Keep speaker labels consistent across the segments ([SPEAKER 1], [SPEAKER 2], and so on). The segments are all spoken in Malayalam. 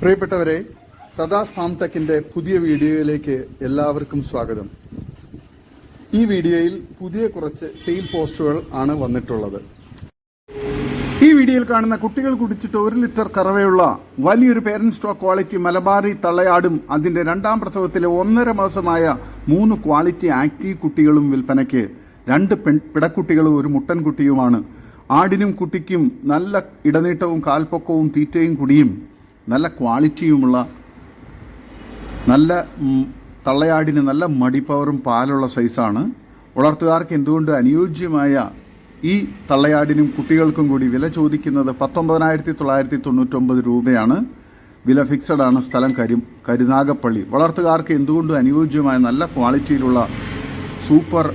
[SPEAKER 1] പ്രിയപ്പെട്ടവരെ, സദാസ് ഫാം ടെക്കിന്റെ പുതിയ വീഡിയോയിലേക്ക് എല്ലാവർക്കും സ്വാഗതം. ഈ വീഡിയോയിൽ പുതിയ കുറച്ച് സെയിൽ പോസ്റ്റുകൾ ആണ് വന്നിട്ടുള്ളത്. ഈ വീഡിയോയിൽ കാണുന്ന കുട്ടികൾ കുടിച്ചിട്ട് 1 ലിറ്റർ കറവയുള്ള വലിയൊരു പേരന്റ് സ്റ്റോക്ക് ക്വാളിറ്റി മലബാറി തള്ളയാടും അതിന്റെ രണ്ടാം പ്രസവത്തിലെ 1.5 മാസമായ 3 ക്വാളിറ്റി ആക്റ്റീവ് കുട്ടികളും വിൽപ്പനയ്ക്ക്. 2 പിടക്കുട്ടികളും ഒരു മുട്ടൻകുട്ടിയുമാണ്. ആടിനും കുട്ടിക്കും നല്ല ഇടനീട്ടവും കാൽപ്പൊക്കവും തീറ്റയും കുടിയും നല്ല ക്വാളിറ്റിയുമുള്ള നല്ല തള്ളയാടിന് നല്ല മടിപ്പവറും പാലുള്ള സൈസാണ്. വളർത്തുകാർക്ക് എന്തുകൊണ്ട് അനുയോജ്യമായ ഈ തള്ളയാടിനും കുട്ടികൾക്കും കൂടി വില ചോദിക്കുന്നത് 19,999 രൂപയാണ്. വില ഫിക്സഡ് ആണ്. സ്ഥലം കരുനാഗപ്പള്ളി. വളർത്തുകാർക്ക് എന്തുകൊണ്ട് അനുയോജ്യമായ നല്ല ക്വാളിറ്റിയിലുള്ള സൂപ്പർ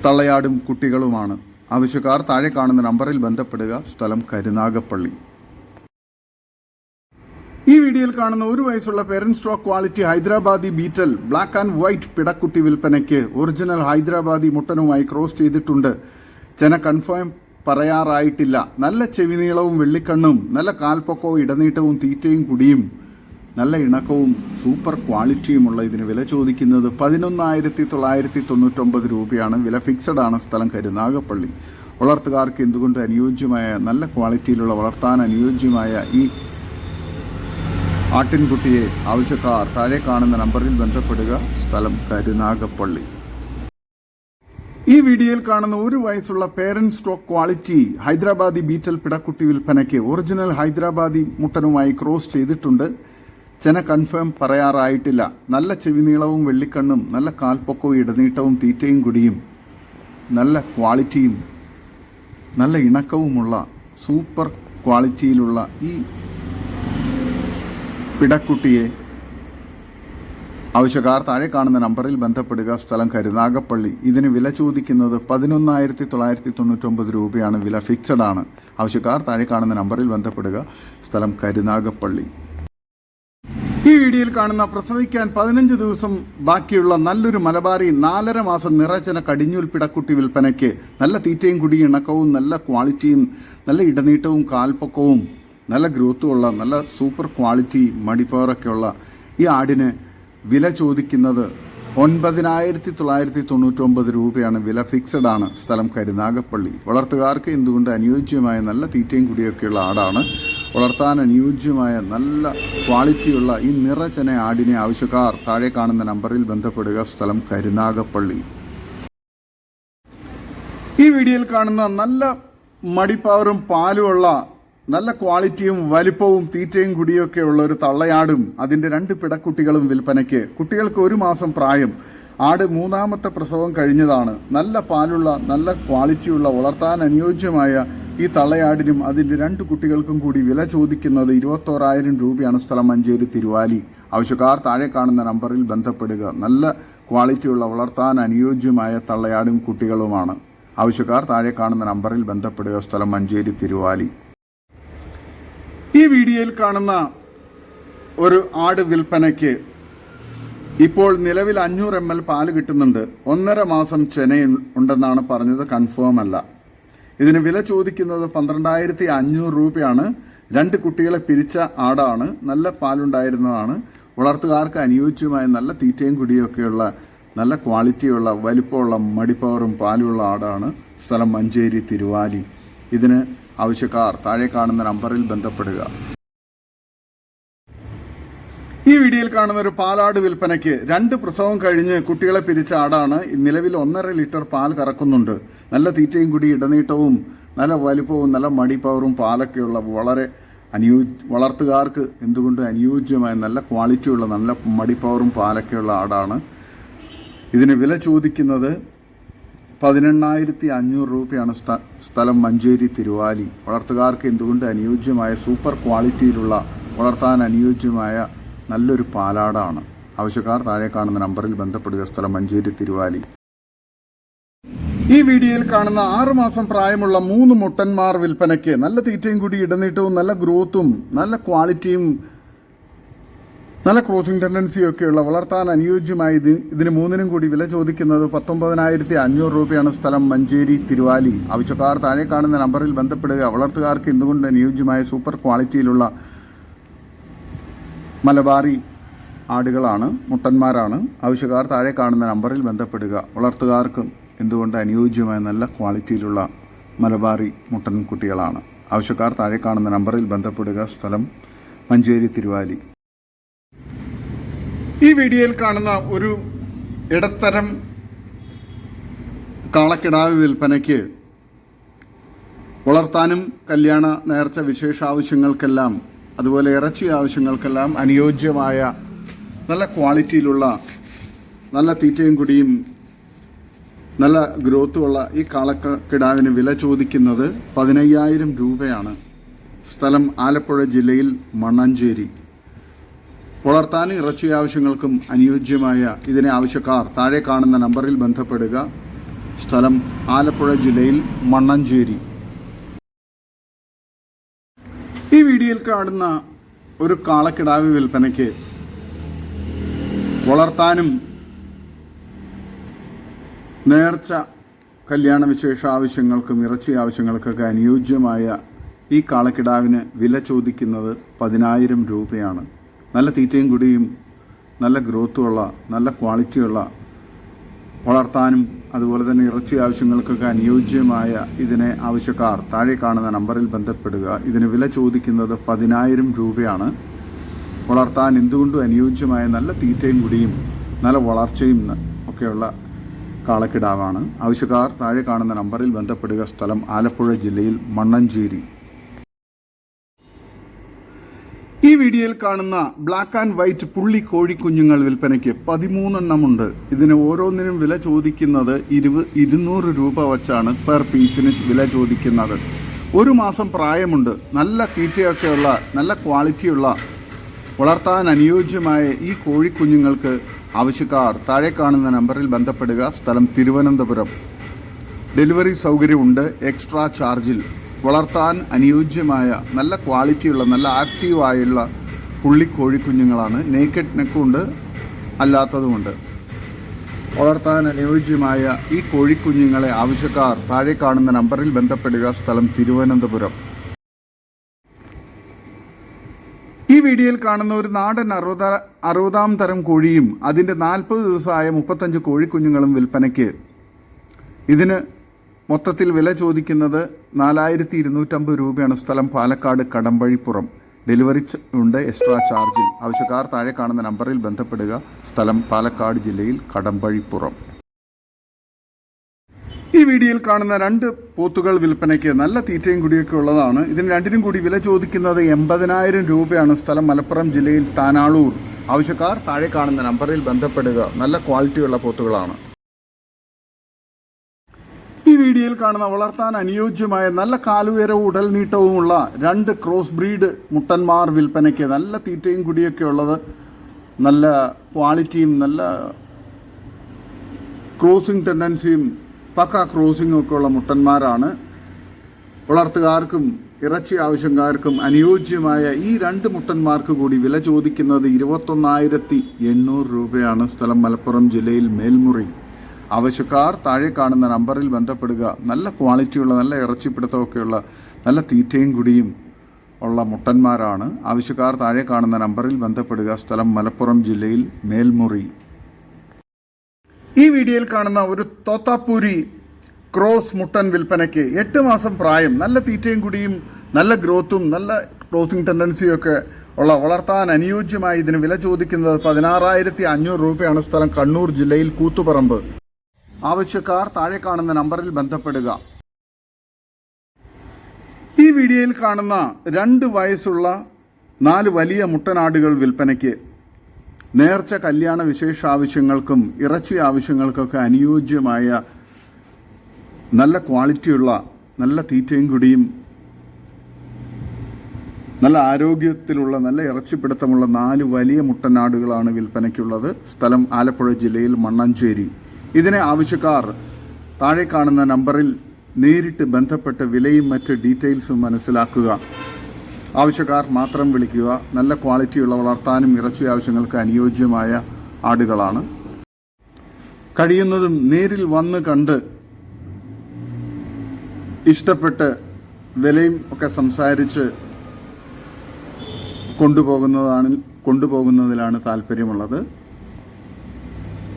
[SPEAKER 1] തള്ളയാടും കുട്ടികളുമാണ്. ആവശ്യക്കാർ താഴെ കാണുന്ന നമ്പറിൽ ബന്ധപ്പെടുക. സ്ഥലം കരുനാഗപ്പള്ളി. ഈ വീഡിയോയിൽ കാണുന്ന 1 വയസ്സുള്ള parent stock quality Hyderabadi Beetal black and white പിടക്കുട്ടി വിൽപ്പനയ്ക്ക്. ഒറിജിനൽ ഹൈദരാബാദി മുട്ടനുമായി ക്രോസ് ചെയ്തിട്ടുണ്ട്. ചെന കൺഫേം പറയാറായിട്ടില്ല. നല്ല ചെവിനീളവും വെള്ളിക്കണ്ണും നല്ല കാൽപ്പൊക്കവും ഇടനീട്ടവും തീറ്റയും കുടിയും നല്ല ഇണക്കവും സൂപ്പർ ക്വാളിറ്റിയുമുള്ള ഇതിന് വില ചോദിക്കുന്നത് 11,999 രൂപയാണ്. വില ഫിക്സഡ് ആണ്. സ്ഥലം കരുനാഗപ്പള്ളി. വളർത്തുകാർക്ക് എന്തുകൊണ്ട് അനുയോജ്യമായ നല്ല ക്വാളിറ്റിയിലുള്ള വളർത്താൻ അനുയോജ്യമായ ഈ ആട്ടിൻകുട്ടിയെ ആവശ്യക്കാർ താഴെ കാണുന്ന നമ്പറിൽ ബന്ധപ്പെടുക. സ്ഥലം കരുനാഗപ്പള്ളി. ഈ വീഡിയോയിൽ കാണുന്ന 1 വയസ്സുള്ള parent stock quality Hyderabadi Beetal പിടക്കുട്ടി വിൽപ്പനയ്ക്ക്. ഒറിജിനൽ ഹൈദരാബാദി മുട്ടനുമായി ക്രോസ് ചെയ്തിട്ടുണ്ട്. ചെന കൺഫേം പറയാറായിട്ടില്ല. നല്ല ചെവിനീളവും വെള്ളിക്കണ്ണും നല്ല കാൽപ്പൊക്കവും ഇടനീട്ടവും തീറ്റയും കുടിയും നല്ല ക്വാളിറ്റിയും നല്ല ഇണക്കവുമുള്ള സൂപ്പർ ക്വാളിറ്റിയിലുള്ള ഈ പിടക്കുട്ടിയെ ആവശ്യക്കാർ താഴെ കാണുന്ന നമ്പറിൽ ബന്ധപ്പെടുക. സ്ഥലം കരുനാഗപ്പള്ളി. ഇതിന് വില ചോദിക്കുന്നത് 11,999 രൂപയാണ്. വില ഫിക്സഡ് ആണ്. ആവശ്യക്കാർ താഴെ കാണുന്ന നമ്പറിൽ ബന്ധപ്പെടുക. സ്ഥലം കരുനാഗപ്പള്ളി. ഈ വീഡിയോയിൽ കാണുന്ന പ്രസവിക്കാൻ 15 ദിവസം ബാക്കിയുള്ള നല്ലൊരു മലബാറി 4.5 മാസം നിറചന കടിഞ്ഞൂൽ പിടക്കുട്ടി വിൽപ്പനയ്ക്ക്. നല്ല തീറ്റയും കുടിയും ഇണക്കവും നല്ല ക്വാളിറ്റിയും നല്ല ഇടനീട്ടവും കാൽപ്പൊക്കവും നല്ല ഗ്രോത്തുമുള്ള നല്ല സൂപ്പർ ക്വാളിറ്റി മടിപ്പവറൊക്കെയുള്ള ഈ ആടിന് വില ചോദിക്കുന്നത് 9,999 രൂപയാണ്. വില ഫിക്സഡ് ആണ്. സ്ഥലം കരുനാഗപ്പള്ളി. വളർത്തുകാർക്ക് എന്തുകൊണ്ട് അനുയോജ്യമായ നല്ല തീറ്റയും കുടിയൊക്കെയുള്ള ആടാണ്. വളർത്താൻ അനുയോജ്യമായ നല്ല ക്വാളിറ്റിയുള്ള ഈ നിറചന ആടിനെ ആവശ്യക്കാർ താഴെ കാണുന്ന നമ്പറിൽ ബന്ധപ്പെടുക. സ്ഥലം കരുനാഗപ്പള്ളി. ഈ വീഡിയോയിൽ കാണുന്ന നല്ല മടിപ്പവറും പാലുമുള്ള നല്ല ക്വാളിറ്റിയും വലിപ്പവും തീറ്റയും കുടിയൊക്കെ ഉള്ള ഒരു തള്ളയാടും അതിന്റെ 2 പിടക്കുട്ടികളും വിൽപ്പനയ്ക്ക്. കുട്ടികൾക്ക് 1 മാസം പ്രായം. ആട് 3ാമത്തെ പ്രസവം കഴിഞ്ഞതാണ്. നല്ല പാലുള്ള നല്ല ക്വാളിറ്റിയുള്ള വളർത്താൻ അനുയോജ്യമായ ഈ തള്ളയാടിനും അതിന്റെ 2 കുട്ടികൾക്കും കൂടി വില ചോദിക്കുന്നത് 21,000 രൂപയാണ്. സ്ഥലം മഞ്ചേരി തിരുവാലി. ആവശ്യക്കാർ താഴെ കാണുന്ന നമ്പറിൽ ബന്ധപ്പെടുക. നല്ല ക്വാളിറ്റിയുള്ള വളർത്താൻ അനുയോജ്യമായ തള്ളയാടും കുട്ടികളുമാണ്. ആവശ്യക്കാർ താഴെ കാണുന്ന നമ്പറിൽ ബന്ധപ്പെടുക. സ്ഥലം മഞ്ചേരി തിരുവാലി. ഈ വീഡിയോയിൽ കാണുന്ന ഒരു ആട് വിൽപ്പനയ്ക്ക്. ഇപ്പോൾ നിലവിൽ 500 ml പാല് കിട്ടുന്നുണ്ട്. 1.5 മാസം ചെന ഉണ്ടെന്നാണ് പറഞ്ഞത്. കൺഫേം അല്ല. ഇതിന് വില ചോദിക്കുന്നത് 12,500 രൂപയാണ്. 2 കുട്ടികളെ പിരിച്ച ആടാണ്. നല്ല പാലുണ്ടായിരുന്നതാണ്. വളർത്തുകാർക്ക് അനുയോജ്യമായ നല്ല തീറ്റയും കുടിയൊക്കെയുള്ള നല്ല ക്വാളിറ്റിയുള്ള വലിപ്പമുള്ള മടിപ്പവറും പാലുള്ള ആടാണ്. സ്ഥലം മഞ്ചേരി തിരുവാലി. ഇതിന് ആവശ്യക്കാർ താഴെ കാണുന്ന നമ്പറിൽ ബന്ധപ്പെടുക. ഈ വീഡിയോയിൽ കാണുന്ന ഒരു പാലാട് വിൽപ്പനയ്ക്ക്. 2 പ്രസവം കഴിഞ്ഞ് കുട്ടികളെ പിരിച്ച ആടാണ്. നിലവിൽ 1.5 ലിറ്റർ പാൽ കറക്കുന്നുണ്ട്. നല്ല തീറ്റയും കുടി ഇടനീട്ടവും നല്ല വലിപ്പവും നല്ല മടിപ്പവറും പാലൊക്കെയുള്ള വളരെ വളർത്തുകാർക്ക് എന്തുകൊണ്ട് അനുയോജ്യമായ നല്ല ക്വാളിറ്റിയുള്ള നല്ല മടിപ്പവറും പാലൊക്കെയുള്ള ആടാണ്. ഇതിന് വില ചോദിക്കുന്നത് 18,500 രൂപയാണ്. സ്ഥലം മഞ്ചേരി തിരുവാലി. വളർത്തുകാർക്ക് എന്തുകൊണ്ട് അനുയോജ്യമായ സൂപ്പർ ക്വാളിറ്റിയിലുള്ള വളർത്താൻ അനുയോജ്യമായ നല്ലൊരു പാലാടാണ്. ആവശ്യക്കാർ താഴെ കാണുന്ന നമ്പറിൽ ബന്ധപ്പെടുക. സ്ഥലം മഞ്ചേരി തിരുവാലി. ഈ വീഡിയോയിൽ കാണുന്ന 6 മാസം പ്രായമുള്ള 3 മുട്ടന്മാർ വിൽപ്പനയ്ക്ക്. നല്ല തീറ്റയും കൂടി ഇടനീട്ടവും നല്ല ഗ്രോത്തും നല്ല ക്വാളിറ്റിയും നല്ല ക്രോസിംഗ് ടെൻഡൻസിയൊക്കെയുള്ള വളർത്താൻ അനുയോജ്യമായ ഇതിന് മൂന്നിനും കൂടി വില ചോദിക്കുന്നത് 19,500 രൂപയാണ്. സ്ഥലം മഞ്ചേരി തിരുവാലി. ആവശ്യക്കാർ താഴെ കാണുന്ന നമ്പറിൽ ബന്ധപ്പെടുക. വളർത്തുകാർക്ക് എന്തുകൊണ്ട് അനുയോജ്യമായ സൂപ്പർ ക്വാളിറ്റിയിലുള്ള മലബാറി ആടുകളാണ്, മുട്ടന്മാരാണ്. ആവശ്യക്കാർ താഴെ കാണുന്ന നമ്പറിൽ ബന്ധപ്പെടുക. വളർത്തുകാർക്കും എന്തുകൊണ്ട് അനുയോജ്യമായ നല്ല ക്വാളിറ്റിയിലുള്ള മലബാറി മുട്ടൻകുട്ടികളാണ്. ആവശ്യക്കാർ താഴെ കാണുന്ന നമ്പറിൽ ബന്ധപ്പെടുക. സ്ഥലം മഞ്ചേരി തിരുവാലി. ഈ വീഡിയോയിൽ കാണുന്ന ഒരു ഇടത്തരം കാളക്കിടാവ് വിൽപ്പനയ്ക്ക് വളർത്താനും കല്യാണ നേർച്ച വിശേഷാവശ്യങ്ങൾക്കെല്ലാം അതുപോലെ ഇറച്ചി ആവശ്യങ്ങൾക്കെല്ലാം അനുയോജ്യമായ നല്ല ക്വാളിറ്റിയിലുള്ള നല്ല തീറ്റയും കുടിയും നല്ല ഗ്രോത്തുമുള്ള ഈ കാളക്കിടാവിന് വില ചോദിക്കുന്നത് 15,000 രൂപയാണ്. സ്ഥലം ആലപ്പുഴ ജില്ലയിൽ മണ്ണഞ്ചേരി. വളർത്താനും ഇറച്ചി ആവശ്യങ്ങൾക്കും അനുയോജ്യമായ ഇതിനെ ആവശ്യക്കാർ താഴെ കാണുന്ന നമ്പറിൽ ബന്ധപ്പെടുക. സ്ഥലം ആലപ്പുഴ ജില്ലയിൽ മണ്ണഞ്ചേരി. ഈ വീഡിയോയിൽ കാണുന്ന ഒരു കാളക്കിടാവ് വിൽപ്പനയ്ക്ക് വളർത്താനും നേർച്ച കല്യാണ വിശേഷ ആവശ്യങ്ങൾക്കും ഇറച്ചി ആവശ്യങ്ങൾക്കൊക്കെ അനുയോജ്യമായ ഈ കാളക്കിടാവിന് വില ചോദിക്കുന്നത് 10,000 രൂപയാണ്. നല്ല തീറ്റയും കുടിയും നല്ല ഗ്രോത്തുമുള്ള നല്ല ക്വാളിറ്റിയുള്ള വളർത്താനും അതുപോലെ തന്നെ ഇറച്ചി ആവശ്യങ്ങൾക്കൊക്കെ അനുയോജ്യമായ ഇതിനെ ആവശ്യക്കാർ താഴെ കാണുന്ന നമ്പറിൽ ബന്ധപ്പെടുക. ഇതിന് വില ചോദിക്കുന്നത് 10,000 രൂപയാണ്. വളർത്താൻ എന്തുകൊണ്ടും അനുയോജ്യമായ നല്ല തീറ്റയും കുടിയും നല്ല വളർച്ചയും ഒക്കെയുള്ള കാളക്കിടാവാണ്. ആവശ്യക്കാർ താഴെ കാണുന്ന നമ്പറിൽ ബന്ധപ്പെടുക. സ്ഥലം ആലപ്പുഴ ജില്ലയിൽ മണ്ണഞ്ചേരി. ഈ വീഡിയോയിൽ കാണുന്ന ബ്ലാക്ക് ആൻഡ് വൈറ്റ് പുള്ളി കോഴിക്കുഞ്ഞുങ്ങൾ വിൽപ്പനയ്ക്ക് 13 എണ്ണമുണ്ട്. ഇതിന് ഓരോന്നിനും വില ചോദിക്കുന്നത് 200 രൂപ വച്ചാണ് പെർ പീസിന് വില ചോദിക്കുന്നത്. 1 മാസം പ്രായമുണ്ട്. നല്ല തീറ്റയൊക്കെയുള്ള നല്ല ക്വാളിറ്റിയുള്ള വളർത്താൻ അനുയോജ്യമായ ഈ കോഴിക്കുഞ്ഞുങ്ങൾക്ക് ആവശ്യക്കാർ താഴെ കാണുന്ന നമ്പറിൽ ബന്ധപ്പെടുക. സ്ഥലം തിരുവനന്തപുരം. ഡെലിവറി സൗകര്യമുണ്ട് എക്സ്ട്രാ ചാർജിൽ. വളർത്താൻ അനുയോജ്യമായ നല്ല ക്വാളിറ്റിയുള്ള നല്ല ആക്റ്റീവായുള്ള പുള്ളി കോഴിക്കുഞ്ഞുങ്ങളാണ്. നേക്കഡ് നെക്കുണ്ട്, അല്ലാത്തതുമുണ്ട്. വളർത്താൻ അനുയോജ്യമായ ഈ കോഴിക്കുഞ്ഞുങ്ങളെ ആവശ്യക്കാർ താഴെ കാണുന്ന നമ്പറിൽ ബന്ധപ്പെടുക. സ്ഥലം തിരുവനന്തപുരം. ഈ വീഡിയോയിൽ കാണുന്ന ഒരു നാടൻ 60-ാം തരം കോഴിയും അതിൻ്റെ 40 ദിവസമായ 35 കോഴിക്കുഞ്ഞുങ്ങളും വിൽപ്പനയ്ക്ക്. ഇതിന് മൊത്തത്തിൽ വില ചോദിക്കുന്നത് 4,250 രൂപയാണ്. സ്ഥലം പാലക്കാട് കടമ്പഴിപ്പുറം. ഡെലിവറി ഉണ്ട് എക്സ്ട്രാ ചാർജിൽ. ആവശ്യക്കാർ താഴെ കാണുന്ന നമ്പറിൽ ബന്ധപ്പെടുക. സ്ഥലം പാലക്കാട് ജില്ലയിൽ കടമ്പഴിപ്പുറം. ഈ വീഡിയോയിൽ കാണുന്ന 2 പോത്തുകൾ വിൽപ്പനയ്ക്ക് നല്ല തീറ്റയും കുടിയൊക്കെ ഉള്ളതാണ്. ഇതിന് രണ്ടിനും കൂടി വില ചോദിക്കുന്നത് 80,000 രൂപയാണ്. സ്ഥലം മലപ്പുറം ജില്ലയിൽ താനാളൂർ. ആവശ്യക്കാർ താഴെ കാണുന്ന നമ്പറിൽ ബന്ധപ്പെടുക. നല്ല ക്വാളിറ്റിയുള്ള പോത്തുകളാണ്. ഈ വീഡിയോയിൽ കാണുന്ന വളർത്താൻ അനുയോജ്യമായ നല്ല കാലുയരവും ഉടൽ നീട്ടവുമുള്ള 2 ക്രോസ് ബ്രീഡ് മുട്ടന്മാർ വിൽപ്പനയ്ക്ക്. നല്ല തീറ്റയും കുടിയൊക്കെ ഉള്ളത്, നല്ല ക്വാളിറ്റിയും നല്ല ക്രോസിംഗ് ടെൻഡൻസിയും പക്ക ക്രോസിംഗ് ഒക്കെ ഉള്ള മുട്ടന്മാരാണ്. വളർത്തുകാർക്കും ഇറച്ചി ആവശ്യക്കാർക്കും അനുയോജ്യമായ ഈ 2 മുട്ടന്മാർക്ക് കൂടി വില ചോദിക്കുന്നത് 21,800 രൂപയാണ്. സ്ഥലം മലപ്പുറം ജില്ലയിൽ മേൽമുറി. ആവശ്യക്കാർ താഴെ കാണുന്ന നമ്പറിൽ ബന്ധപ്പെടുക. നല്ല ക്വാളിറ്റിയുള്ള നല്ല ഇറച്ചിപ്പിടുത്തമൊക്കെയുള്ള നല്ല തീറ്റയും കുടിയും ഉള്ള മുട്ടന്മാരാണ്. ആവശ്യക്കാർ താഴെ കാണുന്ന നമ്പറിൽ ബന്ധപ്പെടുക. സ്ഥലം മലപ്പുറം ജില്ലയിൽ മേൽമുറി. ഈ വീഡിയോയിൽ കാണുന്ന ഒരു തോത്താപ്പൂരി ക്രോസ് മുട്ടൻ വിൽപ്പനയ്ക്ക്. 8 മാസം പ്രായം, നല്ല തീറ്റയും കുടിയും നല്ല ഗ്രോത്തും നല്ല ക്രോസിംഗ് ടെൻഡൻസിയൊക്കെ ഉള്ള വളർത്താൻ അനുയോജ്യമായി ഇതിന് വില ചോദിക്കുന്നത് 16,500 രൂപയാണ്. സ്ഥലം കണ്ണൂർ ജില്ലയിൽ കൂത്തുപറമ്പ്. ആവശ്യക്കാർ താഴെ കാണുന്ന നമ്പറിൽ ബന്ധപ്പെടുക. ഈ വീഡിയോയിൽ കാണുന്ന 2 വയസ്സുള്ള 4 വലിയ മുട്ടനാടുകൾ വിൽപ്പനയ്ക്ക്. നേർച്ച കല്യാണ വിശേഷ ആവശ്യങ്ങൾക്കും ഇറച്ചി ആവശ്യങ്ങൾക്കൊക്കെ അനുയോജ്യമായ നല്ല ക്വാളിറ്റിയുള്ള നല്ല തീറ്റയും കുടിയും നല്ല ആരോഗ്യത്തിലുള്ള നല്ല ഇറച്ചിപ്പിടുത്തമുള്ള 4 വലിയ മുട്ടനാടുകളാണ് വിൽപ്പനയ്ക്കുള്ളത്. സ്ഥലം ആലപ്പുഴ ജില്ലയിൽ മണ്ണഞ്ചേരി. ഇതിനെ ആവശ്യക്കാർ താഴെ കാണുന്ന നമ്പറിൽ നേരിട്ട് ബന്ധപ്പെട്ട് വിലയും മറ്റ് ഡീറ്റെയിൽസും മനസ്സിലാക്കുക. ആവശ്യക്കാർ മാത്രം വിളിക്കുക. നല്ല ക്വാളിറ്റിയുള്ള വളർത്താനും ഇറച്ചി ആവശ്യങ്ങൾക്ക് അനുയോജ്യമായ ആടുകളാണ്. കഴിയുന്നതും നേരിൽ വന്ന് കണ്ട് ഇഷ്ടപ്പെട്ട് വിലയും ഒക്കെ സംസാരിച്ച് കൊണ്ടുപോകുന്നതിലാണ് താല്പര്യമുള്ളത്.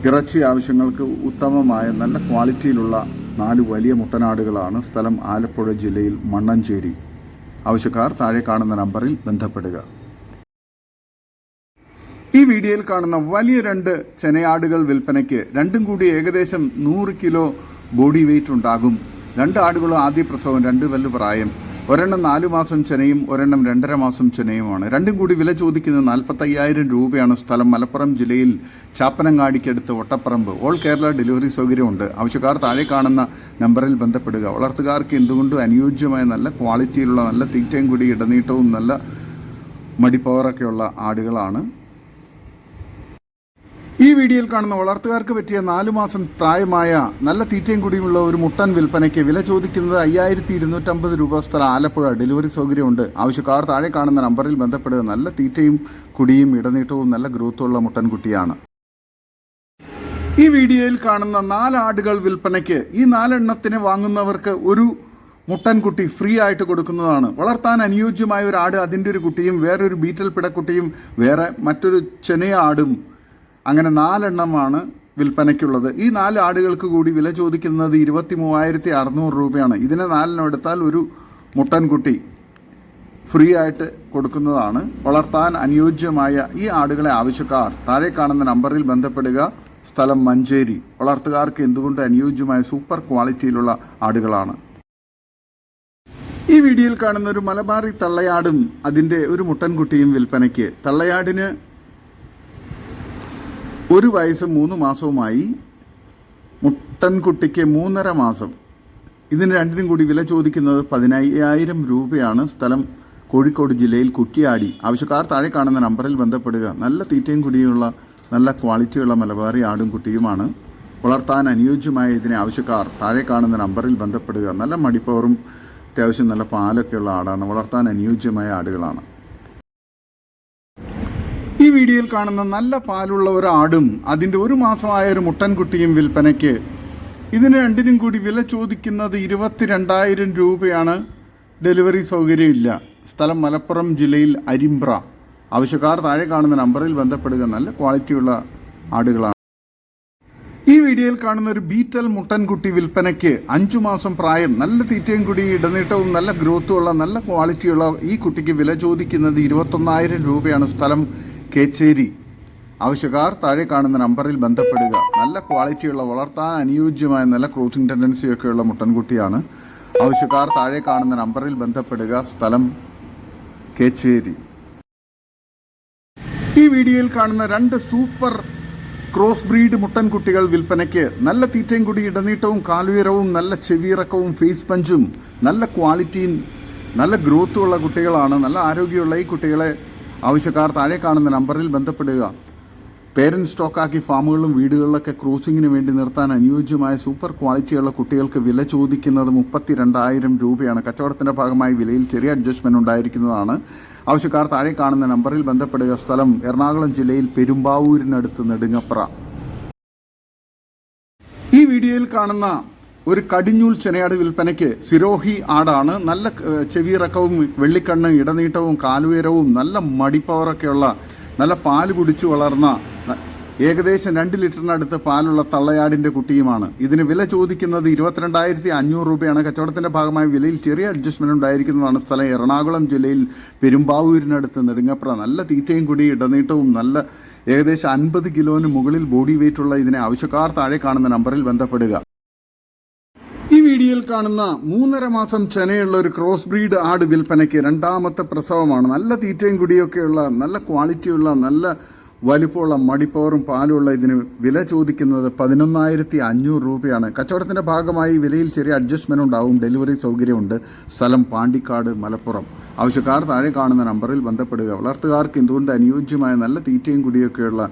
[SPEAKER 1] ഇറച്ചി ആവശ്യങ്ങൾക്ക് ഉത്തമമായ നല്ല ക്വാളിറ്റിയിലുള്ള 4 വലിയ മുട്ടനാടുകളാണ്. സ്ഥലം ആലപ്പുഴ ജില്ലയിൽ മണ്ണഞ്ചേരി. ആവശ്യക്കാർ താഴെ കാണുന്ന നമ്പറിൽ ബന്ധപ്പെടുക. ഈ വീഡിയോയിൽ കാണുന്ന വലിയ 2 ചെനയാടുകൾ വിൽപ്പനയ്ക്ക്. രണ്ടും കൂടി ഏകദേശം 100 കിലോ ബോഡി വെയ്റ്റ് ഉണ്ടാകും. 2 ആടുകളും ആദ്യ പ്രസവം, 2 വല്ലു പ്രായം. ഒരെണ്ണം 4 മാസം ചെനയും ഒരെണ്ണം 2.5 മാസം ചെനയുമാണ്. രണ്ടും കൂടി വില ചോദിക്കുന്നത് 45,000 രൂപയാണ്. സ്ഥലം മലപ്പുറം ജില്ലയിൽ ചാപ്പനങ്ങാടിക്കടുത്ത് വട്ടപ്പറമ്പ്. ഓൾ കേരള ഡെലിവറി സൗകര്യമുണ്ട്. ആവശ്യക്കാർ താഴെ കാണുന്ന നമ്പറിൽ ബന്ധപ്പെടുക. വളർത്തുകാർക്ക് എന്തുകൊണ്ടും അനുയോജ്യമായ നല്ല ക്വാളിറ്റിയിലുള്ള നല്ല തീറ്റയും കൂടി ഇടനീട്ടവും നല്ല മടിപ്പവറൊക്കെയുള്ള ആടുകളാണ്. ഈ വീഡിയോയിൽ കാണുന്ന വളർത്തുകാർക്ക് പറ്റിയ 4 മാസം പ്രായമായ നല്ല തീറ്റയും കുടിയുമുള്ള ഒരു മുട്ടൻ വിൽപ്പനയ്ക്ക്. വില ചോദിക്കുന്നത് 5,250 രൂപ. സ്ഥലം ആലപ്പുഴ. ഡെലിവറി സൗകര്യമുണ്ട്. ആവശ്യക്കാർ താഴെ കാണുന്ന നമ്പറിൽ ബന്ധപ്പെടുക. നല്ല തീറ്റയും കുടിയും ഇടനീട്ടവും നല്ല ഗ്രോത്തുള്ള മുട്ടൻകുട്ടിയാണ്. ഈ വീഡിയോയിൽ കാണുന്ന 4 ആടുകൾ വിൽപ്പനയ്ക്ക്. ഈ 4 എണ്ണത്തിന് വാങ്ങുന്നവർക്ക് ഒരു മുട്ടൻകുട്ടി ഫ്രീ ആയിട്ട് കൊടുക്കുന്നതാണ്. വളർത്താൻ അനുയോജ്യമായ ഒരു ആട്, അതിൻ്റെ ഒരു കുട്ടിയും വേറൊരു ബീറ്റൽ പിടക്കുട്ടിയും വേറെ മറ്റൊരു ചെനയ ആടും, അങ്ങനെ 4 എണ്ണമാണ് വിൽപ്പനയ്ക്കുള്ളത്. ഈ 4 ആടുകൾക്ക് കൂടി വില ചോദിക്കുന്നത് 23,600 രൂപയാണ്. ഇതിനെ 4 എടുത്താൽ ഒരു മുട്ടൻകുട്ടി ഫ്രീ ആയിട്ട് കൊടുക്കുന്നതാണ്. വളർത്താൻ അനുയോജ്യമായ ഈ ആടുകളെ ആവശ്യക്കാർ താഴെ കാണുന്ന നമ്പറിൽ ബന്ധപ്പെടുക. സ്ഥലം മഞ്ചേരി. വളർത്തുകാർക്ക് എന്തുകൊണ്ട് അനുയോജ്യമായ സൂപ്പർ ക്വാളിറ്റിയിലുള്ള ആടുകളാണ്. ഈ വീഡിയോയിൽ കാണുന്ന ഒരു മലബാറി തള്ളയാടും അതിൻ്റെ ഒരു മുട്ടൻകുട്ടിയും വിൽപ്പനയ്ക്ക്. തള്ളയാടിന് 1 വയസ്സ് 3 മാസവുമായി. മുട്ടൻകുട്ടിക്ക് 3.5 മാസം. ഇതിന് രണ്ടിനും കൂടി വില ചോദിക്കുന്നത് 15,000 രൂപയാണ്. സ്ഥലം കോഴിക്കോട് ജില്ലയിൽ കുറ്റിയാടി. ആവശ്യക്കാർ താഴെ കാണുന്ന നമ്പറിൽ ബന്ധപ്പെടുക. നല്ല തീറ്റയും കുടിയുള്ള നല്ല ക്വാളിറ്റിയുള്ള മലബാറി ആടും കുട്ടിയുമാണ്. വളർത്താൻ അനുയോജ്യമായ ഇതിനെ ആവശ്യക്കാർ താഴെ കാണുന്ന നമ്പറിൽ ബന്ധപ്പെടുക. നല്ല മടിപ്പവറും അത്യാവശ്യം നല്ല പാലൊക്കെയുള്ള ആടാണ്. വളർത്താൻ അനുയോജ്യമായ ആടുകളാണ്. ഈ വീഡിയോയിൽ കാണുന്ന നല്ല പാലുള്ള ഒരു ആടും അതിൻ്റെ 1 മാസമായ ഒരു മുട്ടൻകുട്ടിയും വിൽപ്പനയ്ക്ക്. ഇതിന് രണ്ടിനും കൂടി വില ചോദിക്കുന്നത് 22,000 രൂപയാണ്. ഡെലിവറി സൗകര്യമില്ല. സ്ഥലം മലപ്പുറം ജില്ലയിൽ അരിമ്പ്ര. ആവശ്യക്കാർ താഴെ കാണുന്ന നമ്പറിൽ ബന്ധപ്പെടുക. നല്ല ക്വാളിറ്റിയുള്ള ആടുകളാണ്. ഈ വീഡിയോയിൽ കാണുന്ന ഒരു ബീറ്റൽ മുട്ടൻകുട്ടി വിൽപ്പനയ്ക്ക്. 5 മാസം പ്രായം. നല്ല തീറ്റയും കൂടി ഇടനീട്ടവും നല്ല ഗ്രോത്തുമുള്ള നല്ല ക്വാളിറ്റിയുള്ള ഈ കുട്ടിക്ക് വില ചോദിക്കുന്നത് 21,000 രൂപയാണ്. സ്ഥലം കേച്ചേരി. ആവശ്യക്കാർ താഴെ കാണുന്ന നമ്പറിൽ ബന്ധപ്പെടുക. നല്ല ക്വാളിറ്റിയുള്ള വളർത്താൻ അനുയോജ്യമായ നല്ല ക്രോത്തിങ് ടെൻഡൻസിയൊക്കെയുള്ള മുട്ടൻകുട്ടിയാണ്. ആവശ്യക്കാർ താഴെ കാണുന്ന നമ്പറിൽ ബന്ധപ്പെടുക. സ്ഥലം കേച്ചേരി. ഈ വീഡിയോയിൽ കാണുന്ന 2 സൂപ്പർ ക്രോസ് ബ്രീഡ് മുട്ടൻകുട്ടികൾ വിൽപ്പനയ്ക്ക്. നല്ല തീറ്റയും കൂടി ഇടനീട്ടവും കാലുയരവും നല്ല ചെവിയിറക്കവും ഫേസ് പഞ്ചും നല്ല ക്വാളിറ്റിയും നല്ല ഗ്രോത്തുമുള്ള കുട്ടികളാണ്. നല്ല ആരോഗ്യമുള്ള ഈ കുട്ടികളെ ആവശ്യക്കാർ താഴെ കാണുന്ന നമ്പറിൽ ബന്ധപ്പെടുക. പേരൻറ് സ്റ്റോക്കാക്കി ഫാമുകളിലും വീടുകളിലൊക്കെ ക്രോസിങ്ങിന് വേണ്ടി നിർത്താൻ അനുയോജ്യമായ സൂപ്പർ ക്വാളിറ്റിയുള്ള കുട്ടികൾക്ക് വില ചോദിക്കുന്നത് 32,000 രൂപയാണ്. കച്ചവടത്തിൻ്റെ ഭാഗമായി വിലയിൽ ചെറിയ അഡ്ജസ്റ്റ്മെൻറ്റ് ഉണ്ടായിരിക്കുന്നതാണ്. ആവശ്യക്കാർ താഴെ കാണുന്ന നമ്പറിൽ ബന്ധപ്പെടുക. സ്ഥലം എറണാകുളം ജില്ലയിൽ പെരുമ്പാവൂരിനടുത്ത് നെടുങ്ങപ്ര. ഈ വീഡിയോയിൽ കാണുന്ന ഒരു കടിഞ്ഞൂൽ ചെനയാട് വിൽപ്പനയ്ക്ക്. സിരോഹി ആടാണ്. നല്ല ചെവിയിറക്കവും വെള്ളിക്കണ്ണ് ഇടനീട്ടവും കാലുയരവും നല്ല മടിപ്പവറൊക്കെയുള്ള നല്ല പാല് കുടിച്ചു വളർന്ന ഏകദേശം 2 ലിറ്ററിനടുത്ത് പാലുള്ള തള്ളയാടിൻ്റെ കുട്ടിയുമാണ്. ഇതിന് വില ചോദിക്കുന്നത് 22,500 രൂപയാണ്. കച്ചവടത്തിൻ്റെ ഭാഗമായി വിലയിൽ ചെറിയ അഡ്ജസ്റ്റ്മെൻറ്റ് ഉണ്ടായിരിക്കുന്നതാണ്. സ്ഥലം എറണാകുളം ജില്ലയിൽ പെരുമ്പാവൂരിനടുത്ത് നെടുങ്ങപ്ര. നല്ല തീറ്റയും കൂടി ഇടനീട്ടവും നല്ല ഏകദേശം 50 കിലോന് മുകളിൽ ബോഡി വെയ്റ്റുള്ള ഇതിനെ ആവശ്യക്കാർ താഴെ കാണുന്ന നമ്പറിൽ ബന്ധപ്പെടുക. ഈ വീഡിയോയിൽ കാണുന്ന 3.5 മാസം ചെനയുള്ള ഒരു ക്രോസ് ബ്രീഡ് ആട് വിൽപ്പനയ്ക്ക്. 2ാമത്തെ പ്രസവമാണ്. നല്ല തീറ്റയും കുടിയൊക്കെയുള്ള നല്ല ക്വാളിറ്റിയുള്ള നല്ല വലിപ്പമുള്ള മടിപ്പവറും പാലുമുള്ള ഇതിന് വില ചോദിക്കുന്നത് 11,500 രൂപയാണ്. കച്ചവടത്തിൻ്റെ ഭാഗമായി വിലയിൽ ചെറിയ അഡ്ജസ്റ്റ്മെൻറ്റ് ഉണ്ടാവും. ഡെലിവറി സൗകര്യമുണ്ട്. സ്ഥലം പാണ്ടിക്കാട്, മലപ്പുറം. ആവശ്യക്കാർ താഴെ കാണുന്ന നമ്പറിൽ ബന്ധപ്പെടുക. വളർത്തുകാർക്ക് എന്തുകൊണ്ട് അനുയോജ്യമായ നല്ല തീറ്റയും കുടിയൊക്കെയുള്ള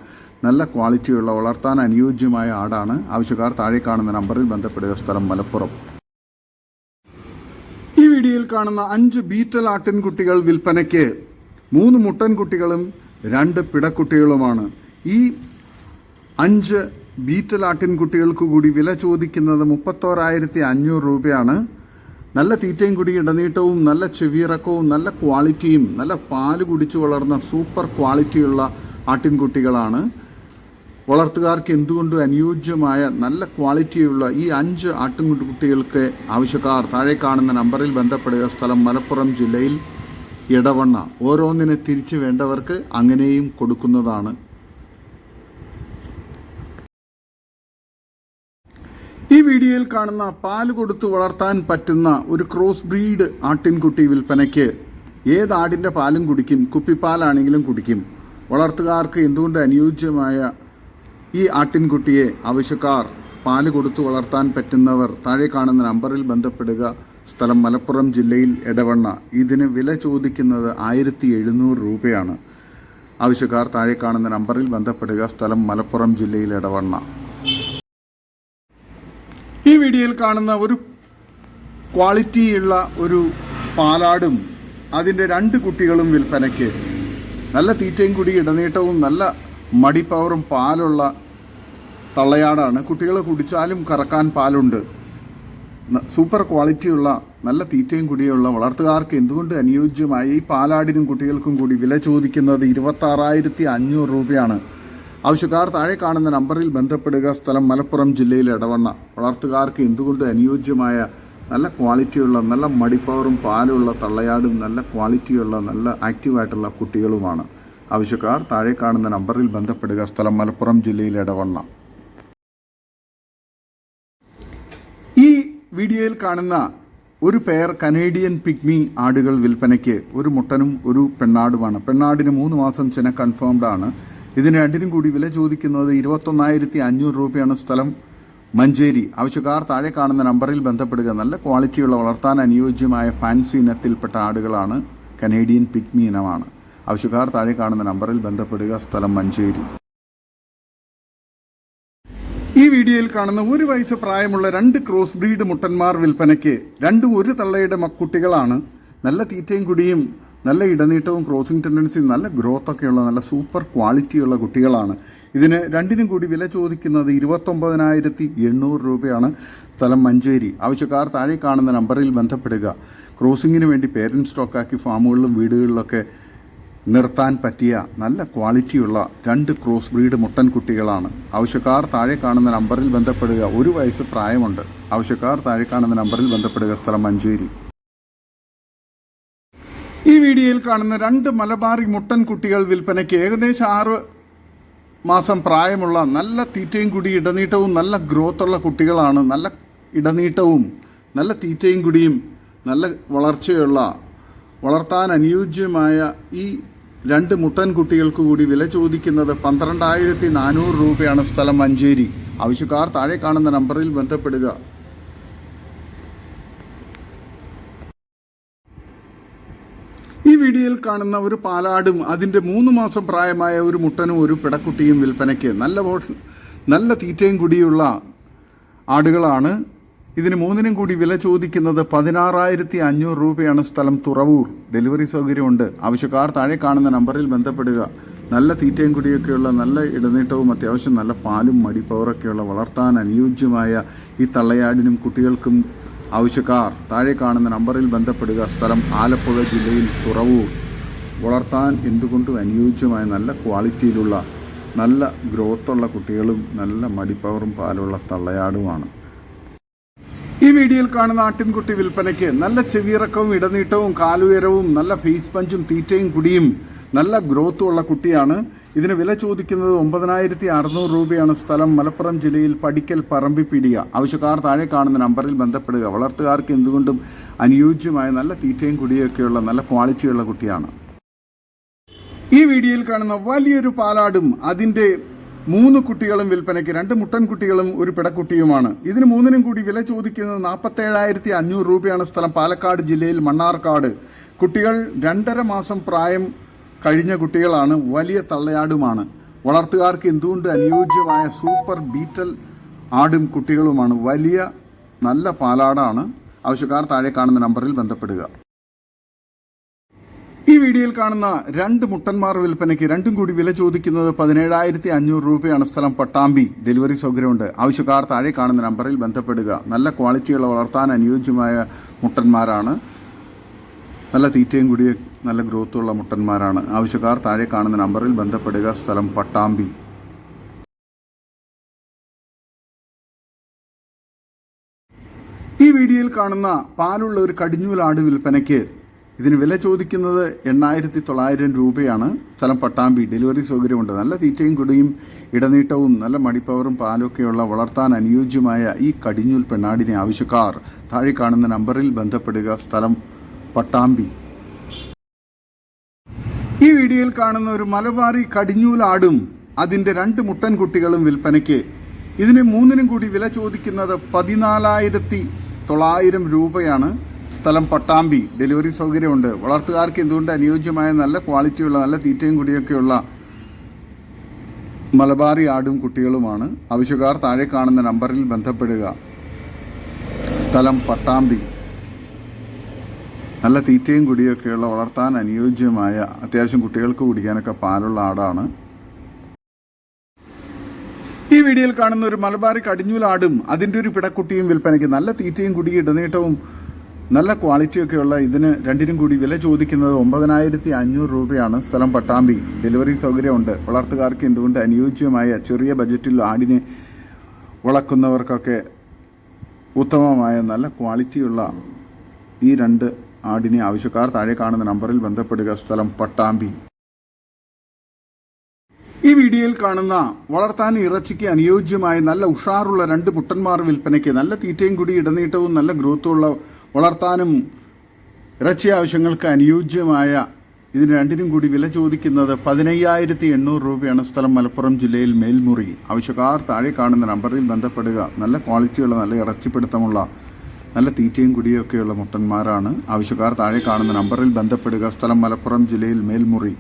[SPEAKER 1] നല്ല ക്വാളിറ്റിയുള്ള വളർത്താൻ അനുയോജ്യമായ ആടാണ്. ആവശ്യക്കാർ താഴെ കാണുന്ന നമ്പറിൽ ബന്ധപ്പെടുക. സ്ഥലം മലപ്പുറം. ഈ വീഡിയോയിൽ വീഡിയോയിൽ കാണുന്ന 5 ബീറ്റൽ ആട്ടിൻകുട്ടികൾ വിൽപ്പനയ്ക്ക്. 3 മുട്ടൻകുട്ടികളും 2 പിടക്കുട്ടികളുമാണ്. ഈ 5 ബീറ്റൽ ആട്ടിൻകുട്ടികൾക്ക് കൂടി വില ചോദിക്കുന്നത് 31,500 രൂപയാണ്. നല്ല തീറ്റയും കൂടി ഇടനീട്ടവും നല്ല ചെവിയിറക്കവും നല്ല ക്വാളിറ്റിയും നല്ല പാല് കുടിച്ചു വളർന്ന സൂപ്പർ ക്വാളിറ്റിയുള്ള ആട്ടിൻകുട്ടികളാണ്. വളർത്തുകാർക്ക് എന്തുകൊണ്ടും അനുയോജ്യമായ നല്ല ക്വാളിറ്റിയുള്ള ഈ 5 ആട്ടിൻകുട്ടികൾക്ക് ആവശ്യക്കാർ താഴെ കാണുന്ന നമ്പറിൽ ബന്ധപ്പെടുക. സ്ഥലം മലപ്പുറം ജില്ലയിൽ ഇടവണ്ണ. ഓരോന്നിനെ തിരിച്ചു വേണ്ടവർക്ക് അങ്ങനെയും കൊടുക്കുന്നതാണ്. ഈ വീഡിയോയിൽ കാണുന്ന പാല് കൊടുത്ത് വളർത്താൻ പറ്റുന്ന ഒരു ക്രോസ് ബ്രീഡ് ആട്ടിൻകുട്ടി വിൽപ്പനയ്ക്ക്. ഏത് ആടിൻ്റെ പാലും കുടിക്കും, കുപ്പിപ്പാലാണെങ്കിലും കുടിക്കും. വളർത്തുകാർക്ക് എന്തുകൊണ്ട് അനുയോജ്യമായ ഈ ആട്ടിൻകുട്ടിയെ ആവശ്യക്കാർ പാല് കൊടുത്ത് വളർത്താൻ പറ്റുന്നവർ താഴെ കാണുന്ന നമ്പറിൽ ബന്ധപ്പെടുക. സ്ഥലം മലപ്പുറം ജില്ലയിൽ ഇടവണ്ണ. ഇതിന് വില ചോദിക്കുന്നത് 1,700 രൂപയാണ്. ആവശ്യക്കാർ താഴെ കാണുന്ന നമ്പറിൽ ബന്ധപ്പെടുക. സ്ഥലം മലപ്പുറം ജില്ലയിൽ ഇടവണ്ണ. ഈ വീഡിയോയിൽ കാണുന്ന ഒരു ക്വാളിറ്റിയുള്ള ഒരു പാലാടും അതിൻ്റെ 2 കുട്ടികളും വിൽപ്പനയ്ക്ക്. നല്ല തീറ്റയും കൂടി ഇടനീട്ടവും നല്ല മടിപ്പവറും പാലുള്ള തള്ളയാടാണ്. കുട്ടികൾ കുടിച്ചാലും കറക്കാൻ പാലുണ്ട്. സൂപ്പർ ക്വാളിറ്റിയുള്ള നല്ല തീറ്റയും കൂടിയുള്ള വളർത്തുകാർക്ക് എന്തുകൊണ്ട് അനുയോജ്യമായ ഈ പാലാടിനും കുട്ടികൾക്കും കൂടി വില ചോദിക്കുന്നത് 26,500 രൂപയാണ്. ആവശ്യക്കാർ താഴെ കാണുന്ന നമ്പറിൽ ബന്ധപ്പെടുക. സ്ഥലം മലപ്പുറം ജില്ലയിൽ ഇടവണ്ണ. വളർത്തുകാർക്ക് എന്തുകൊണ്ട് അനുയോജ്യമായ നല്ല ക്വാളിറ്റിയുള്ള നല്ല മടിപ്പവറും പാലുള്ള തള്ളയാടും നല്ല ക്വാളിറ്റിയുള്ള നല്ല ആക്റ്റീവായിട്ടുള്ള കുട്ടികളുമാണ്. ആവശ്യക്കാർ താഴെ കാണുന്ന നമ്പറിൽ ബന്ധപ്പെടുക. സ്ഥലം മലപ്പുറം ജില്ലയിൽ ഇടവണ്ണ. ഈ വീഡിയോയിൽ കാണുന്ന ഒരു പെയർ കനേഡിയൻ പിഗ്മി ആടുകൾ വിൽപ്പനയ്ക്ക്. ഒരു മുട്ടനും ഒരു പെണ്ണാടുമാണ്. പെണ്ണാടിന് 3 മാസം ചെന കൺഫേംഡ് ആണ്. ഇതിന് 2നും കൂടി വില ചോദിക്കുന്നത് 21,500 രൂപയാണ്. സ്ഥലം മഞ്ചേരി. ആവശ്യക്കാർ താഴെ കാണുന്ന നമ്പറിൽ ബന്ധപ്പെടുക. നല്ല ക്വാളിറ്റിയുള്ള വളർത്താൻ അനുയോജ്യമായ ഫാൻസി ഇനത്തിൽപ്പെട്ട ആടുകളാണ്. കനേഡിയൻ പിഗ്മി ഇനമാണ്. ആവശ്യക്കാർ താഴെ കാണുന്ന നമ്പറിൽ ബന്ധപ്പെടുക. സ്ഥലം മഞ്ചേരി. ഈ വീഡിയോയിൽ കാണുന്ന 1 വയസ്സ് പ്രായമുള്ള 2 ക്രോസ് ബ്രീഡ് മുട്ടന്മാർ വിൽപ്പനയ്ക്ക്. 2 ഒരു തള്ളയുടെ മക്കുട്ടികളാണ്. നല്ല തീറ്റയും കുടിയും നല്ല ഇടനീട്ടവും ക്രോസിംഗ് ടെൻഡൻസിയും നല്ല ഗ്രോത്തൊക്കെയുള്ള നല്ല സൂപ്പർ ക്വാളിറ്റിയുള്ള കുട്ടികളാണ്. ഇതിന് 2നും കൂടി വില ചോദിക്കുന്നത് 29,800 രൂപയാണ്. സ്ഥലം മഞ്ചേരി. ആവശ്യക്കാർ താഴെ കാണുന്ന നമ്പറിൽ ബന്ധപ്പെടുക. ക്രോസിങ്ങിന് വേണ്ടി പേരൻറ് സ്റ്റോക്കാക്കി ഫാമുകളിലും വീടുകളിലൊക്കെ നിർത്താൻ പറ്റിയ നല്ല ക്വാളിറ്റിയുള്ള 2 ക്രോസ് ബ്രീഡ് മുട്ടൻ കുട്ടികളാണ്. ആവശ്യക്കാർ താഴെ കാണുന്ന നമ്പറിൽ ബന്ധപ്പെടുക. 1 വയസ്സ് പ്രായമുണ്ട്. ആവശ്യക്കാർ താഴെ കാണുന്ന നമ്പറിൽ ബന്ധപ്പെടുക. സ്ഥലം മഞ്ചേരി. ഈ വീഡിയോയിൽ കാണുന്ന 2 മലബാറി മുട്ടൻ കുട്ടികൾ വിൽപ്പനയ്ക്ക്. ഏകദേശം 6 മാസം പ്രായമുള്ള നല്ല തീറ്റയും കൂടി ഇടനീട്ടവും നല്ല ഗ്രോത്തുള്ള കുട്ടികളാണ്. നല്ല ഇടനീട്ടവും നല്ല തീറ്റയും കുടിയും നല്ല വളർച്ചയുള്ള വളർത്താൻ അനുയോജ്യമായ ഈ 2 മുട്ടൻ കുട്ടികൾക്ക് കൂടി വില ചോദിക്കുന്നത് 12,400 രൂപയാണ്. സ്ഥലം മഞ്ചേരി. ആവശ്യക്കാർ താഴെ കാണുന്ന നമ്പറിൽ ബന്ധപ്പെടുക. ഈ വീഡിയോയിൽ കാണുന്ന ഒരു പാലാടും അതിൻ്റെ 3 മാസം പ്രായമായ ഒരു മുട്ടനും ഒരു പിടക്കുട്ടിയും വിൽപ്പനയ്ക്ക്. നല്ല തീറ്റയും കുടിയുള്ള ആടുകളാണ്. ഇതിന് 3നും കൂടി വില ചോദിക്കുന്നത് 16,500 രൂപയാണ്. സ്ഥലം തുറവൂർ. ഡെലിവറി സൗകര്യമുണ്ട്. ആവശ്യക്കാർ താഴെ കാണുന്ന നമ്പറിൽ ബന്ധപ്പെടുക. നല്ല തീറ്റയും കുടിയൊക്കെയുള്ള നല്ല ഇടനീട്ടവും അത്യാവശ്യം നല്ല പാലും മടിപ്പവറൊക്കെയുള്ള വളർത്താൻ അനുയോജ്യമായ ഈ തള്ളയാടിനും കുട്ടികൾക്കും ആവശ്യക്കാർ താഴെ കാണുന്ന നമ്പറിൽ ബന്ധപ്പെടുക. സ്ഥലം ആലപ്പുഴ ജില്ലയിൽ തുറവൂർ. വളർത്താൻ എന്തുകൊണ്ടും അനുയോജ്യമായ നല്ല ക്വാളിറ്റിയിലുള്ള നല്ല ഗ്രോത്തുള്ള കുട്ടികളും നല്ല മടിപ്പവറും പാലുള്ള തള്ളയാടുമാണ്. ഈ വീഡിയോയിൽ കാണുന്ന ആട്ടിൻകുട്ടി വിൽപ്പനയ്ക്ക്. നല്ല ചെവിയിറക്കവും ഇടനീട്ടവും കാലുയരവും നല്ല ഫേസ് പഞ്ചും തീറ്റയും കുടിയും നല്ല ഗ്രോത്തും ഉള്ള കുട്ടിയാണ്. ഇതിന് വില ചോദിക്കുന്നത് 9,600 രൂപയാണ്. സ്ഥലം മലപ്പുറം ജില്ലയിൽ പടിക്കൽ പറമ്പിപ്പീടിക. ആവശ്യക്കാർ താഴെ കാണുന്ന നമ്പറിൽ ബന്ധപ്പെടുക. വളർത്തുകാർക്ക് എന്തുകൊണ്ടും അനുയോജ്യമായ നല്ല തീറ്റയും കുടിയൊക്കെയുള്ള നല്ല ക്വാളിറ്റിയുള്ള കുട്ടിയാണ്. ഈ വീഡിയോയിൽ കാണുന്ന വലിയൊരു പാലാടും അതിൻ്റെ 3 കുട്ടികളും വിൽപ്പനയ്ക്ക്. 2 മുട്ടൻ കുട്ടികളും ഒരു പിടക്കുട്ടിയുമാണ്. ഇതിന് 3നും കൂടി വില ചോദിക്കുന്നത് 47,500 രൂപയാണ്. സ്ഥലം പാലക്കാട് ജില്ലയിൽ മണ്ണാർക്കാട്. കുട്ടികൾ 2.5 മാസം പ്രായം കഴിഞ്ഞ കുട്ടികളാണ്. വലിയ തള്ളയാടുമാണ്. വളർത്തുകാർക്ക് എന്തുകൊണ്ട് അനുയോജ്യമായ സൂപ്പർ ബീറ്റൽ ആടും കുട്ടികളുമാണ്. വലിയ നല്ല പാലാടാണ്. ആവശ്യക്കാർ താഴെ കാണുന്ന നമ്പറിൽ ബന്ധപ്പെടുക. ഈ വീഡിയോയിൽ കാണുന്ന 2 മുട്ടന്മാർ വിൽപ്പനയ്ക്ക്. രണ്ടും കൂടി വില ചോദിക്കുന്നത് 17,500 രൂപയാണ്. സ്ഥലം പട്ടാമ്പി. ഡെലിവറി സൗകര്യമുണ്ട്. ആവശ്യക്കാർ താഴെ കാണുന്ന നമ്പറിൽ ബന്ധപ്പെടുക. നല്ല ക്വാളിറ്റിയുള്ള വളർത്താൻ അനുയോജ്യമായ മുട്ടന്മാരാണ്. നല്ല തീറ്റയും കൂടി നല്ല ഗ്രോത്തുള്ള മുട്ടന്മാരാണ്. ആവശ്യക്കാർ താഴെ കാണുന്ന നമ്പറിൽ ബന്ധപ്പെടുക. സ്ഥലം പട്ടാമ്പി. ഈ വീഡിയോയിൽ കാണുന്ന പാലുള്ള ഒരു കടിഞ്ഞൂലാട് വിൽപ്പനയ്ക്ക്. ഇതിന് വില ചോദിക്കുന്നത് 8,900 രൂപയാണ്. സ്ഥലം പട്ടാമ്പി. ഡെലിവറി സൗകര്യമുണ്ട്. നല്ല തീറ്റയും കുടിയും ഇടനീട്ടവും നല്ല മടിപ്പവറും പാലൊക്കെയുള്ള വളർത്താൻ അനുയോജ്യമായ ഈ കടിഞ്ഞൂൽ പെണ്ണാടിനെ ആവശ്യക്കാർ താഴെ കാണുന്ന നമ്പറിൽ ബന്ധപ്പെടുക. സ്ഥലം പട്ടാമ്പി. ഈ വീഡിയോയിൽ കാണുന്ന ഒരു മലബാറി കടിഞ്ഞൂലാടും അതിൻ്റെ 2 മുട്ടൻകുട്ടികളും വിൽപ്പനയ്ക്ക്. ഇതിന് 3നും കൂടി വില ചോദിക്കുന്നത് 14,900 രൂപയാണ്. സ്ഥലം പട്ടാമ്പി. ഡെലിവറി സൗകര്യമുണ്ട്. വളർത്തുകാർക്ക് എന്തുകൊണ്ട് അനുയോജ്യമായ നല്ല ക്വാളിറ്റിയുള്ള നല്ല തീറ്റയും കുടിയൊക്കെയുള്ള മലബാറി ആടും കുട്ടികളുമാണ്. ആവശ്യക്കാർ താഴെ കാണുന്ന നമ്പറിൽ ബന്ധപ്പെടുക. സ്ഥലം പട്ടാമ്പി. നല്ല തീറ്റയും കുടിയൊക്കെയുള്ള വളർത്താൻ അനുയോജ്യമായ അത്യാവശ്യം കുട്ടികൾക്ക് കുടിക്കാനൊക്കെ പാലുള്ള ആടാണ്. ഈ വീഡിയോയിൽ കാണുന്ന ഒരു മലബാറി കടിഞ്ഞൂലാടും അതിൻ്റെ ഒരു പിടക്കുട്ടിയും വിൽപ്പനയ്ക്ക്. നല്ല തീറ്റയും കുടിയും ഇടനീട്ടവും നല്ല ക്വാളിറ്റിയൊക്കെയുള്ള ഇതിന് 2നും കൂടി വില ചോദിക്കുന്നത് 9,500 രൂപയാണ്. സ്ഥലം പട്ടാമ്പി. ഡെലിവറി സൗകര്യമുണ്ട്. വളർത്തുകാർക്ക് എന്തുകൊണ്ട് അനുയോജ്യമായ ചെറിയ ബജറ്റിൽ ആടിനെ വളർത്തുന്നവർക്കൊക്കെ ഉത്തമമായ നല്ല ക്വാളിറ്റിയുള്ള ഈ 2 ആടിനെ ആവശ്യക്കാർ താഴെ കാണുന്ന നമ്പറിൽ ബന്ധപ്പെടുക. സ്ഥലം പട്ടാമ്പി. ഈ വീഡിയോയിൽ കാണുന്ന വളർത്താൻ ഇറച്ചിക്ക് അനുയോജ്യമായ നല്ല ഉഷാറുള്ള 2 മുട്ടന്മാർ വിൽപ്പനയ്ക്ക്. നല്ല തീറ്റയും കൂടി ഇടനീട്ടവും നല്ല ഗ്രോത്തുമുള്ള വളർത്താനും ഇറച്ചി ആവശ്യങ്ങൾക്ക് അനുയോജ്യമായ ഇതിന് 2നും കൂടി വില ചോദിക്കുന്നത് 15,800 രൂപയാണ്. സ്ഥലം മലപ്പുറം ജില്ലയിൽ മേൽമുറി. ആവശ്യക്കാർ താഴെ കാണുന്ന നമ്പറിൽ ബന്ധപ്പെടുക. നല്ല ക്വാളിറ്റിയുള്ള നല്ല ഇറച്ചിപ്പിടുത്തമുള്ള നല്ല തീറ്റയും കുടിയൊക്കെയുള്ള മുട്ടന്മാരാണ്. ആവശ്യക്കാർ താഴെ കാണുന്ന നമ്പറിൽ ബന്ധപ്പെടുക. സ്ഥലം മലപ്പുറം ജില്ലയിൽ മേൽമുറി.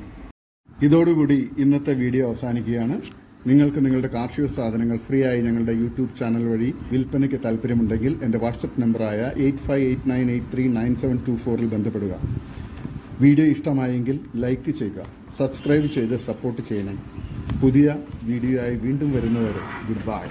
[SPEAKER 1] ഇതോടുകൂടി ഇന്നത്തെ വീഡിയോ അവസാനിക്കുകയാണ്. നിങ്ങൾക്ക് നിങ്ങളുടെ കാർഷിക സാധനങ്ങൾ ഫ്രീ ആയി ഞങ്ങളുടെ യൂട്യൂബ് ചാനൽ വഴി വിൽപ്പനയ്ക്ക് താല്പര്യമുണ്ടെങ്കിൽ എൻ്റെ വാട്സപ്പ് നമ്പറായ 8589839724 ബന്ധപ്പെടുക. വീഡിയോ ഇഷ്ടമായെങ്കിൽ ലൈക്ക് ചെയ്യുക, സബ്സ്ക്രൈബ് ചെയ്ത് സപ്പോർട്ട് ചെയ്യണം. പുതിയ വീഡിയോ ആയി വീണ്ടും വരുന്നവരെ ഗുഡ് ബൈ.